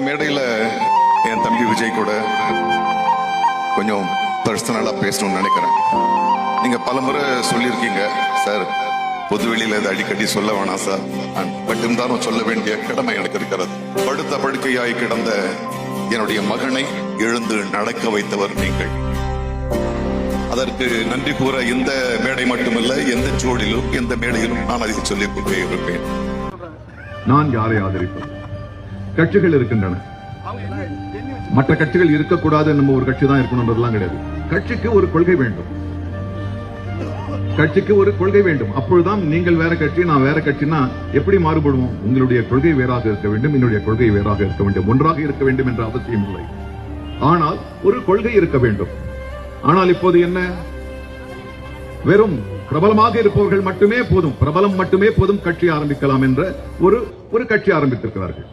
மேடையில என் தம்பி விஜய் கூட கொஞ்சம் பர்சனலா பேசணும்னு நினைக்கிறேன். நீங்க பலமுறை சொல்லியிருக்கீங்க சார், பொதுவெளியில இதை அடிக்கடி சொல்ல வேணாம் சார், பட் இருந்தாலும் சொல்ல வேண்டிய கடமை எனக்கு இருக்கிறது. படுத்த படுக்கையாய் கிடந்த என்னுடைய மகனை எழுந்து நடக்க வைத்தவர் நீங்கள். அதற்கு நன்றி கூற இந்த மேடை மட்டுமல்ல, எந்த ஜோடிலும் எந்த மேடையிலும் நான் அதை சொல்லிக் கொண்டே இருப்பேன். நான் யாரை ஆதரிப்பது? கட்சிகள் இருக்கின்றன, மற்ற கட்சிகள் இருக்கக்கூடாது, நம்ம ஒரு கட்சி தான் இருக்கணும்ன்றதுலாம் கிடையாது. கட்சிக்கு ஒரு கொள்கை வேண்டும், கட்சிக்கு ஒரு கொள்கை வேண்டும். அப்பொழுதுதான் நீங்கள் வேற கட்சி நான் வேற கட்சினா எப்படி மாறுபடுவோம்? உங்களுடைய கொள்கை வேறாக இருக்க வேண்டும், என்னுடைய கொள்கை வேறாக இருக்க வேண்டும், ஒன்றாக இருக்க வேண்டும் என்ற அவசியம் இல்லை. ஆனால் ஒரு கொள்கை இருக்க வேண்டும். ஆனால் இப்போது என்ன? வெறும் பிரபலமாக இருப்பவர்கள் மட்டுமே போதும், பிரபலம் மட்டுமே போதும், கட்சி ஆரம்பிக்கலாம் என்ற ஒரு கட்சி ஆரம்பித்திருக்கிறார்கள்.